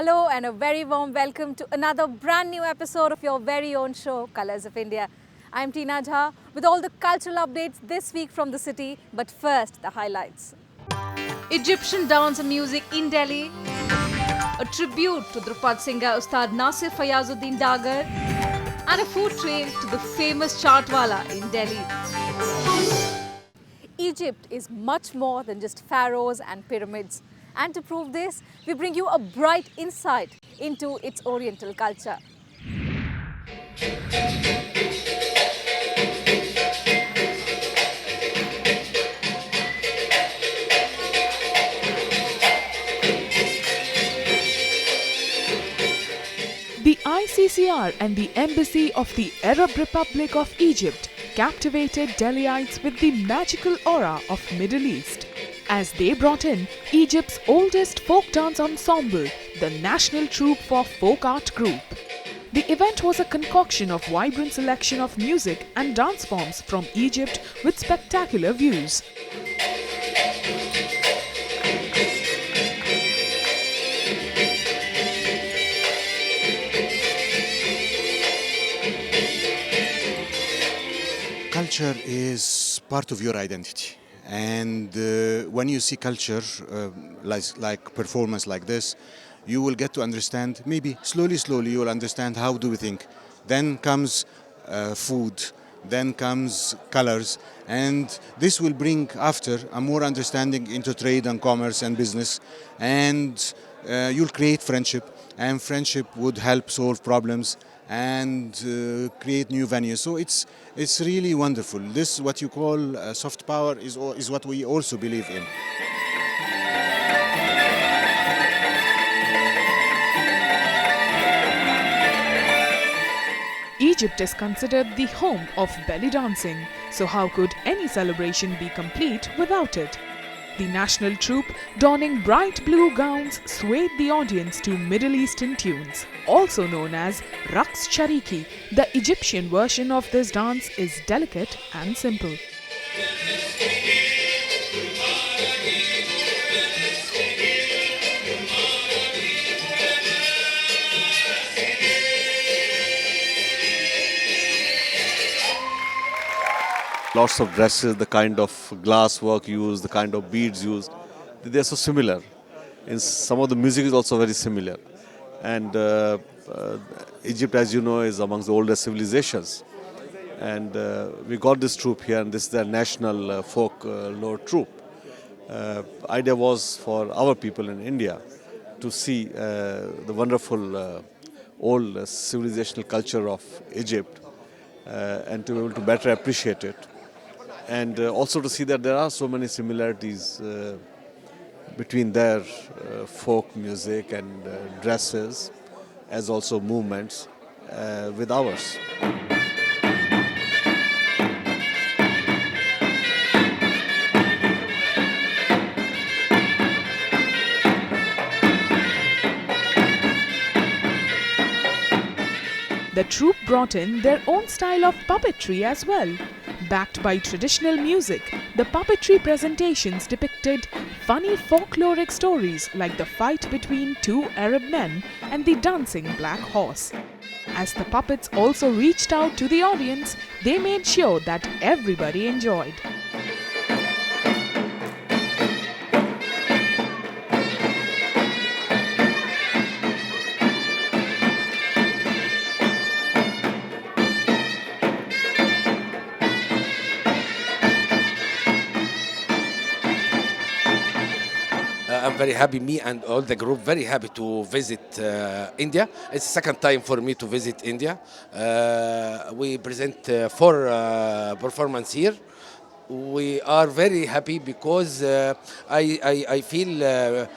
Hello and a very warm welcome to another brand new episode of your very own show, Colours of India. I'm Teena Jha with all the cultural updates this week from the city, but first the highlights. Egyptian dance and music in Delhi, a tribute to Dhrupad singer Ustad Nasir Falyazuddin Dagar, and a food trail to the famous Chaat wala in Delhi. Egypt is much more than just pharaohs and pyramids. And to prove this, we bring you a bright insight into its Oriental culture. The ICCR and the Embassy of the Arab Republic of Egypt captivated Delhiites with the magical aura of Middle East, as they brought in Egypt's oldest folk dance ensemble, the National Troupe for Folk Art Group. The event was a concoction of vibrant selection of music and dance forms from Egypt with spectacular views. Culture is part of your identity. And when you see culture, like performance like this, you will get to understand, maybe slowly you will understand how do we think. Then comes food, then comes colors, and this will bring after a more understanding into trade and commerce and business, and you'll create friendship, and friendship would help solve problems and create new venues. So it's really wonderful. This, what you call soft power, is what we also believe in. Egypt is considered the home of belly dancing, so how could any celebration be complete without it? The National Troupe, donning bright blue gowns, swayed the audience to Middle Eastern tunes. Also known as Raqs Shariki, the Egyptian version of this dance is delicate and simple. Lots of dresses, the kind of glass work used, the kind of beads used, they're so similar. And some of the music is also very similar. And Egypt, as you know, is amongst the oldest civilizations. And we got this troupe here, and this is their national folklore troupe. Idea was for our people in India to see the wonderful old civilizational culture of Egypt and to be able to better appreciate it. And also to see that there are so many similarities between their folk music and dresses, as also movements with ours. The troupe brought in their own style of puppetry as well. Backed by traditional music, the puppetry presentations depicted funny folkloric stories like the fight between two Arab men and the dancing black horse. As the puppets also reached out to the audience, they made sure that everybody enjoyed. I'm very happy, me and all the group, very happy to visit India. It's the second time for me to visit India. We present 4 performances here. We are very happy because I feel the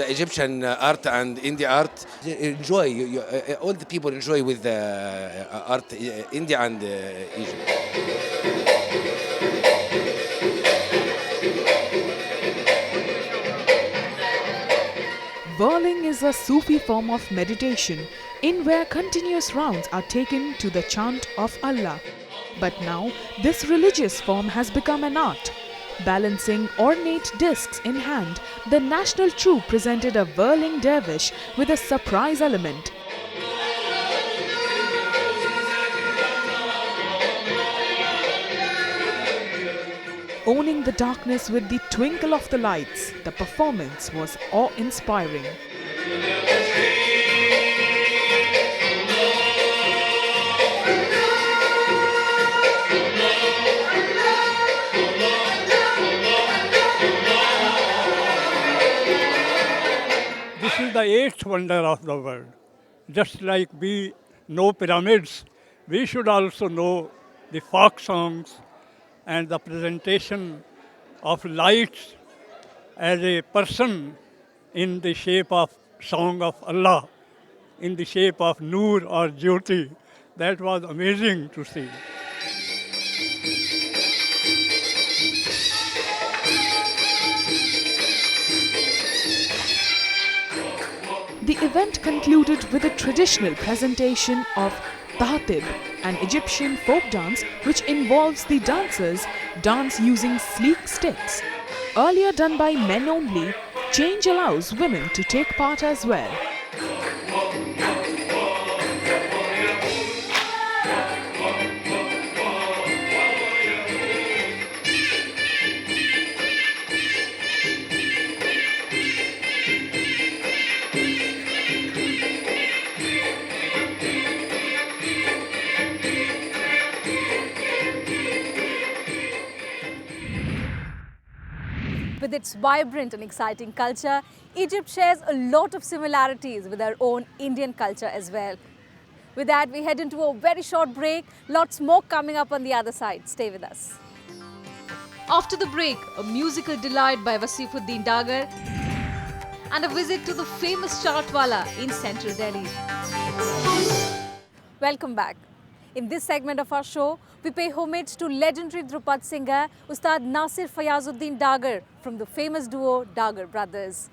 Egyptian art and India art enjoy. All the people enjoy with the art, India and Egypt. Whirling is a Sufi form of meditation in where continuous rounds are taken to the chant of Allah. But now, this religious form has become an art. Balancing ornate discs in hand, the national troupe presented a whirling dervish with a surprise element. Owning the darkness with the twinkle of the lights, the performance was awe-inspiring. This is the eighth wonder of the world. Just like we know pyramids, we should also know the folk songs and the presentation of lights as a person in the shape of song of Allah, in the shape of Noor or Jyoti. That was amazing to see. The event concluded with a traditional presentation of Tahtib, an Egyptian folk dance which involves the dancers dance using sleek sticks. Earlier done by men only, change allows women to take part as well. With its vibrant and exciting culture, Egypt shares a lot of similarities with our own Indian culture as well. With that, we head into a very short break. Lots more coming up on the other side. Stay with us. After the break, a musical delight by Wasifuddin Dagar and a visit to the famous Chaatwala in central Delhi. Welcome back. In this segment of our show, we pay homage to legendary Dhrupad singer Ustad Nasir Falyazuddin Dagar from the famous duo Dagar Brothers.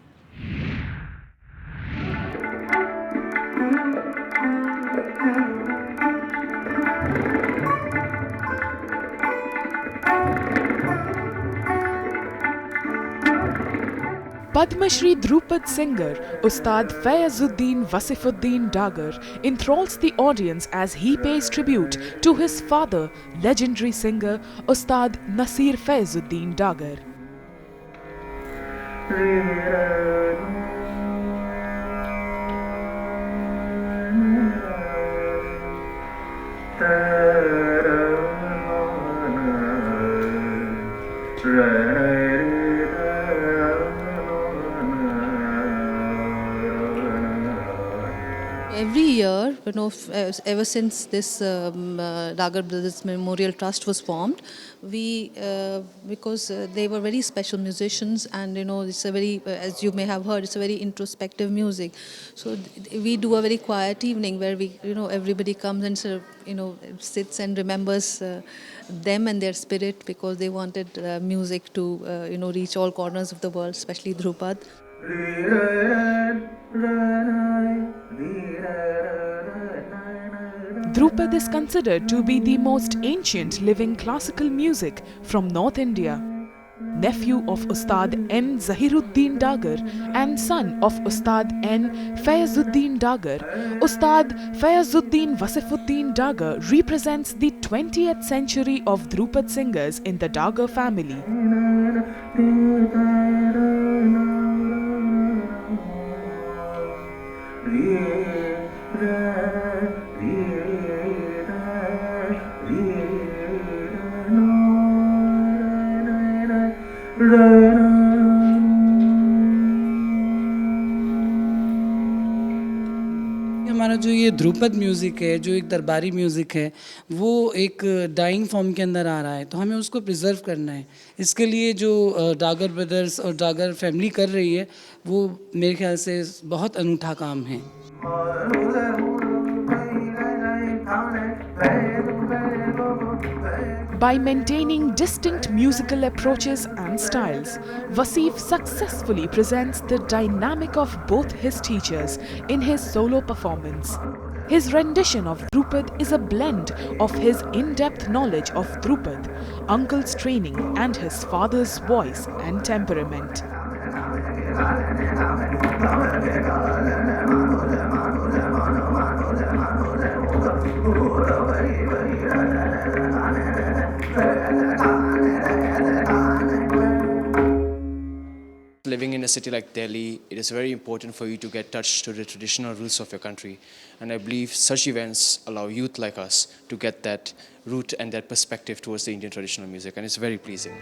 Padma Shri Dhrupad singer Ustad Falyazuddin Wasifuddin Dagar enthralls the audience as he pays tribute to his father, legendary singer Ustad Nasir Falyazuddin Dagar. Every year, ever since this Dagar Brothers Memorial Trust was formed, we because they were very special musicians, and it's a very, as you may have heard, it's a very introspective music. So we do a very quiet evening where we, everybody comes and sits and remembers them and their spirit, because they wanted music to reach all corners of the world, especially Dhrupad. Dhrupad is considered to be the most ancient living classical music from North India. Nephew of Ustad N. Zahiruddin Dagar and son of Ustad N. Falyazuddin Dagar, Ustad Falyazuddin Wasifuddin Dagar represents the 20th century of Dhrupad singers in the Dagar family. हमारा जो ये Dhrupad music है, जो एक दरबारी music है, वो एक डाइंग फॉर्म के अंदर आ रहा है, तो हमें उसको प्रिजर्व करना है. इसके लिए जो डागर ब्रदर्स और डागर फैमिली कर रही है, वो मेरे ख्याल से बहुत अनूठा काम है. By maintaining distinct musical approaches and styles, Wasif successfully presents the dynamic of both his teachers in his solo performance. His rendition of Dhrupad is a blend of his in-depth knowledge of Dhrupad, uncle's training and his father's voice and temperament. Living in a city like Delhi, it is very important for you to get touched to the traditional roots of your country. And I believe such events allow youth like us to get that root and that perspective towards the Indian traditional music, and it's very pleasing.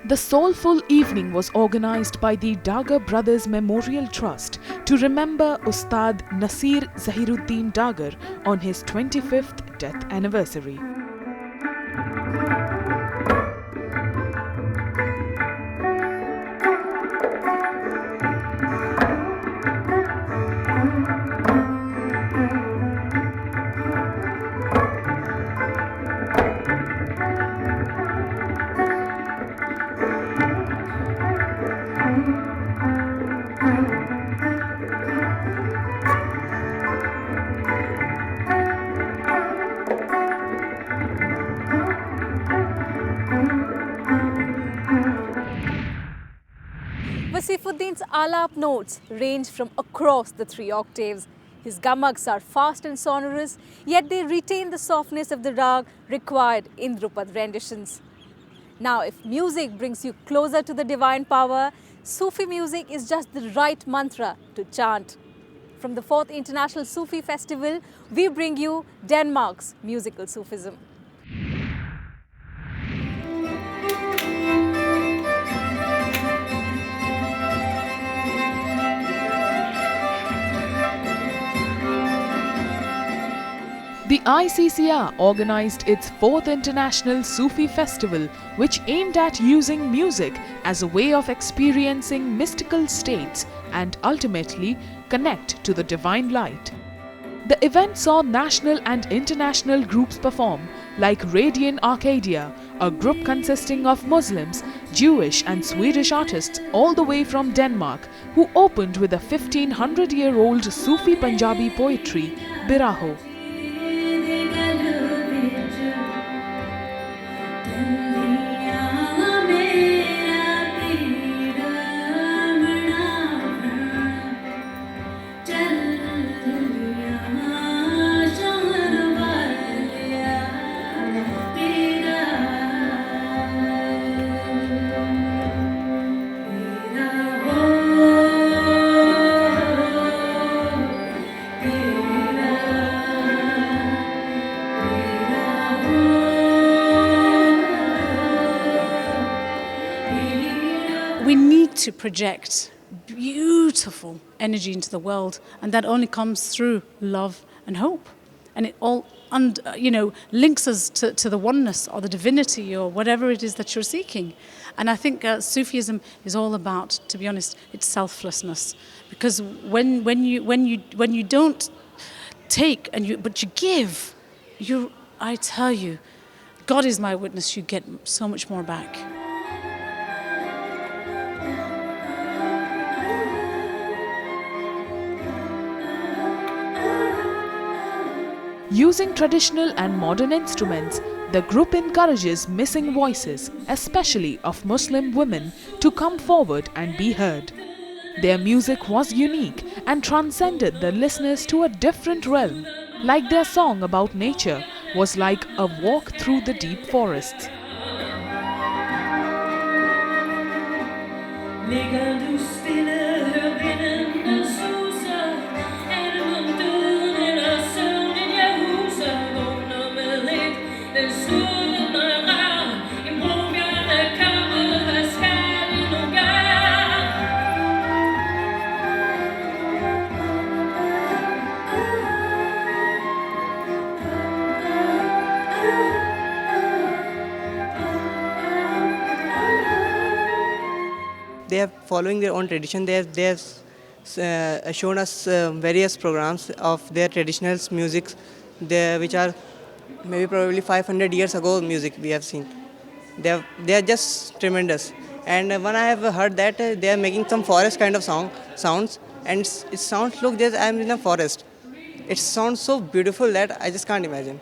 The Soulful evening was organized by the Dagar Brothers Memorial Trust to remember Ustad Nasir Zahiruddin Dagar on his 25th death anniversary. Saifuddin's alap notes range from across the 3 octaves. His gamaks are fast and sonorous, yet they retain the softness of the rag required in Dhrupad renditions. Now, if music brings you closer to the divine power, Sufi music is just the right mantra to chant. From the 4th International Sufi Festival, we bring you Denmark's musical Sufism. The ICCR organized its 4th International Sufi Festival, which aimed at using music as a way of experiencing mystical states and ultimately connect to the divine light. The event saw national and international groups perform, like Radiant Arcadia, a group consisting of Muslims, Jewish and Swedish artists all the way from Denmark, who opened with a 1500-year-old Sufi Punjabi poetry, Biraho. To project beautiful energy into the world, and that only comes through love and hope, and it all links us to the oneness or the divinity or whatever it is that you're seeking. And I think Sufism is all about, to be honest, it's selflessness, because when you don't take but you give, I tell you, God is my witness, you get so much more back. Using traditional and modern instruments, the group encourages missing voices, especially of Muslim women, to come forward and be heard. Their music was unique and transcended the listeners to a different realm, like their song about nature was like a walk through the deep forests. They are following their own tradition. They have shown us various programs of their traditional music, which are maybe probably 500 years ago music we have seen. they are just tremendous. And when I have heard that they are making some forest kind of sounds, and it sounds look just I'm in a forest. It sounds so beautiful that I just can't imagine.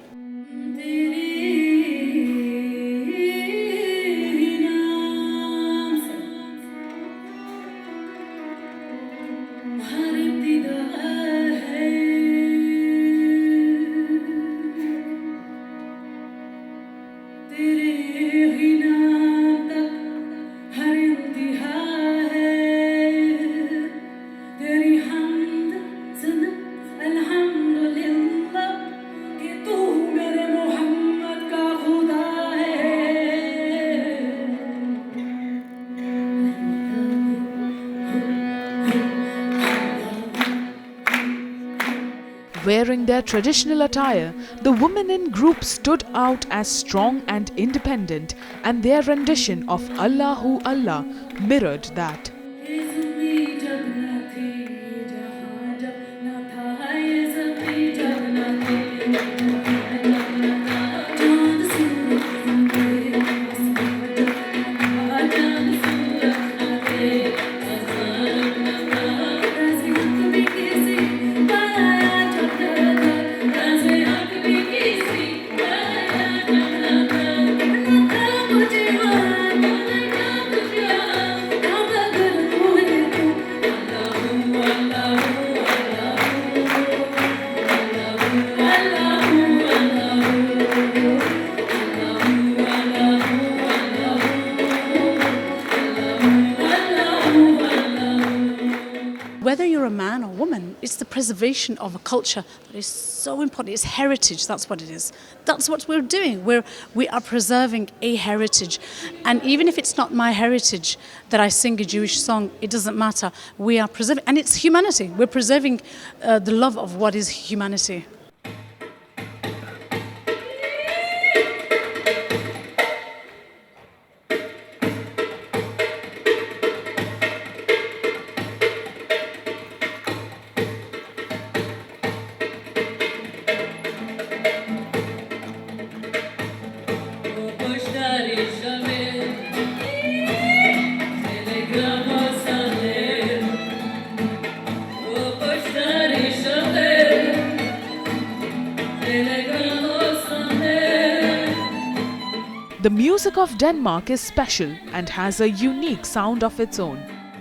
Wearing their traditional attire, the women in group stood out as strong and independent, and their rendition of Allahu Allah mirrored that. Whether you're a man or woman, it's the preservation of a culture that is so important. It's heritage, that's what it is. That's what we're doing. We are preserving a heritage. And even if it's not my heritage that I sing a Jewish song, it doesn't matter. We are preserving, and it's humanity. We're preserving the love of what is humanity. The music of Denmark is special and has a unique sound of its own.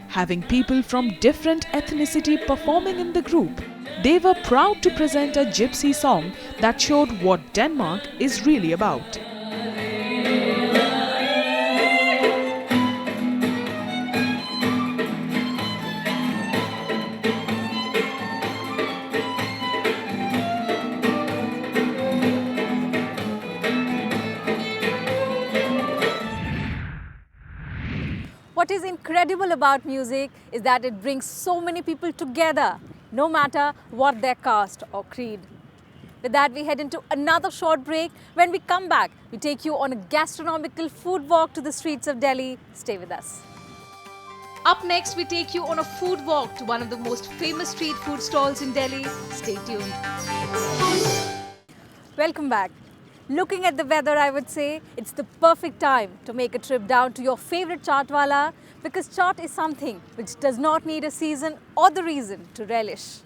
Having people from different ethnicity performing in the group, they were proud to present a gypsy song that showed what Denmark is really about. What is incredible about music is that it brings so many people together, no matter what their caste or creed. With that, we head into another short break. When we come back, we take you on a gastronomical food walk to the streets of Delhi. Stay with us. Up next, we take you on a food walk to one of the most famous street food stalls in Delhi. Stay tuned. Welcome back. Looking at the weather, I would say it's the perfect time to make a trip down to your favorite chaat wala, because chaat is something which does not need a season or the reason to relish.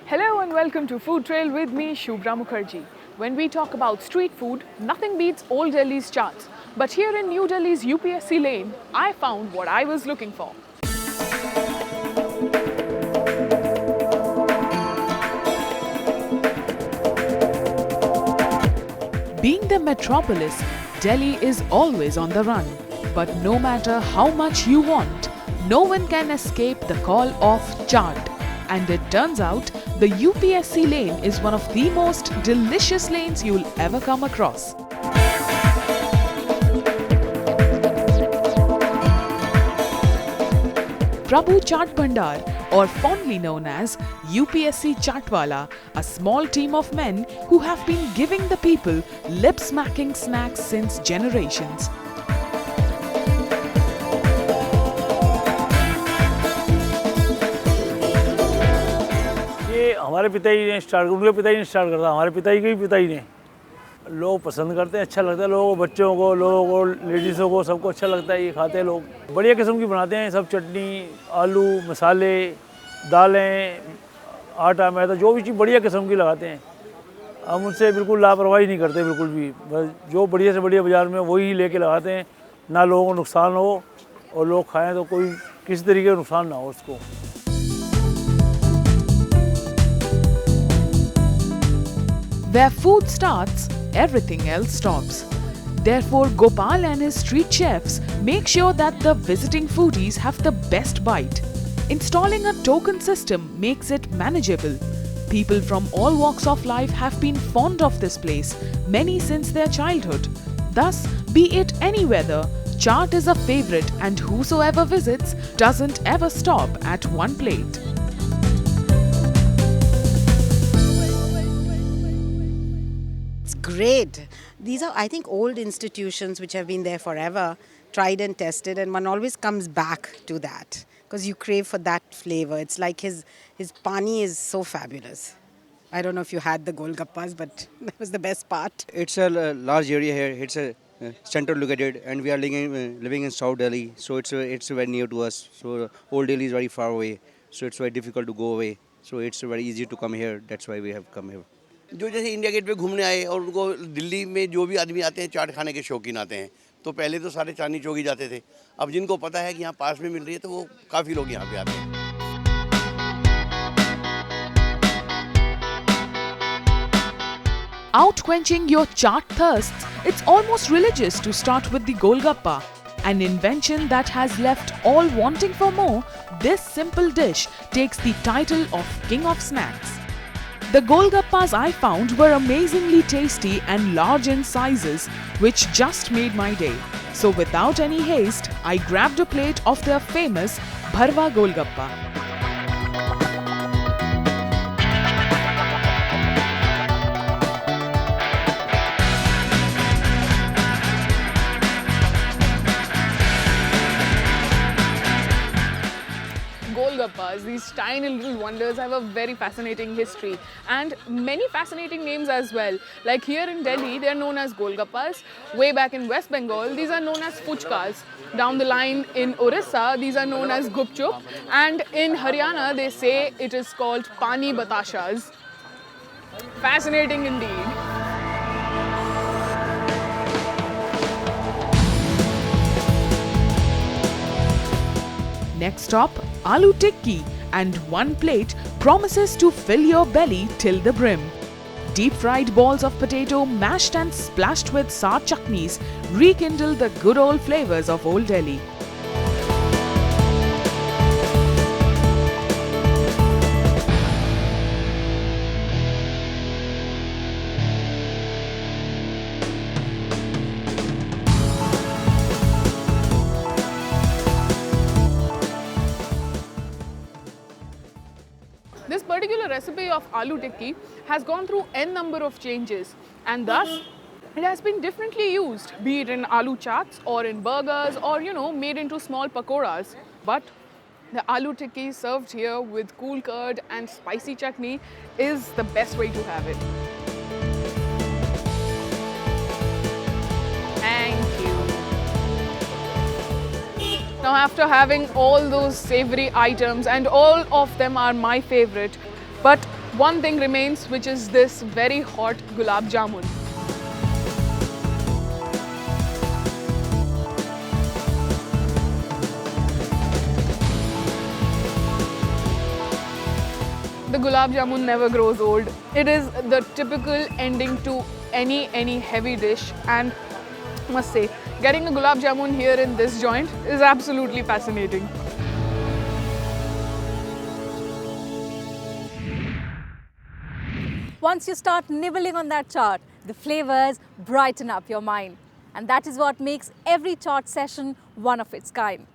Hello and welcome to Food Trail with me, Shubhra Mukherjee. When we talk about street food, nothing beats Old Delhi's chaats. But here in New Delhi's UPSC lane, I found what I was looking for. Being the metropolis, Delhi is always on the run. But no matter how much you want, no one can escape the call of chaat. And it turns out, the UPSC lane is one of the most delicious lanes you'll ever come across. Prabhu Chaat Bhandar, or fondly known as UPSC Chaatwala, a small team of men who have been giving the people lip-smacking snacks since generations. ये हमारे पिताजी ने start, उनके पिताजी ने start करता, हमारे पिताजी के भी पिताजी ने, लोग पसंद करते हैं, अच्छा लगता है लोगों को, बच्चों को, लोगों को, लेडीज़ों को, सबको अच्छा लगता है, ये खाते हैं लोग। बढ़िया किस्म की बनाते हैं सब, चटनी, आलू, मसाले, दालें, आटा, मैदा, जो भी चीज़ बढ़िया किस्म की लगाते हैं। हम उनसे बिल्कुल लापरवाही नहीं करते, बिल्कुल भी। बस जो बढ़िया से बढ़िया बाज़ार में वही लेके लगाते हैं, ना लोगों को नुकसान हो और लोग खाएँ तो कोई किसी तरीके का नुकसान ना हो उसको। Where food starts, everything else stops. Therefore, Gopal and his street chefs make sure that the visiting foodies have the best bite. Installing a token system makes it manageable. People from all walks of life have been fond of this place, many since their childhood. Thus, be it any weather, Chaat is a favorite and whosoever visits doesn't ever stop at one plate. It's great. These are, I think, old institutions which have been there forever, tried and tested, and one always comes back to that because you crave for that flavor. It's like his pani is so fabulous. I don't know if you had the golgappas, but that was the best part. It's a large area here. It's a center located, and we are living in South Delhi, so it's very near to us. So Old Delhi is very far away, so it's very difficult to go away. So it's very easy to come here. That's why we have come here. जो जैसे India gate पे घूमने आए और उनको दिल्ली में जो भी आदमी आते हैं चाट खाने के शौकीन आते हैं, तो पहले तो सारे चांदनी चौक ही जाते थे। अब जिनको पता है कि यहाँ पास में मिल रही है तो वो काफ़ी लोग यहाँ पे आते हैं। Out quenching your chaat thirsts, it's almost religious to start with the Golgappa. An invention that has left all wanting for more, this simple dish takes the title of King of Snacks. The Golgappas I found were amazingly tasty and large in sizes, which just made my day. So without any haste, I grabbed a plate of their famous Bharwa Golgappa. Golgappas, these tiny little wonders, have a very fascinating history and many fascinating names as well. Like here in Delhi, they are known as Golgappas. Way back in West Bengal, these are known as Puchkas. Down the line in Orissa, these are known as Gupchup. And in Haryana, they say it is called Pani Batashas. Fascinating indeed. Next stop, Aloo Tikki, and one plate promises to fill your belly till the brim. Deep fried balls of potato mashed and splashed with sour chutneys rekindle the good old flavors of Old Delhi. This particular recipe of aloo tikki has gone through n number of changes and thus it has been differently used, be it in aloo chaats or in burgers or made into small pakoras. But the aloo tikki served here with cool curd and spicy chutney is the best way to have it. Thank you. Now after having all those savory items, and all of them are my favorite, but one thing remains, which is this very hot gulab jamun. The gulab jamun never grows old. It is the typical ending to any heavy dish, and I must say, getting a gulab jamun here in this joint is absolutely fascinating. Once you start nibbling on that chaat, the flavors brighten up your mind. And that is what makes every chaat session one of its kind.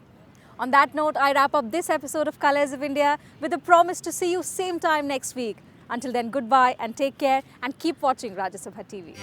On that note, I wrap up this episode of Colors of India with a promise to see you same time next week. Until then, goodbye and take care, and keep watching Rajya Sabha TV.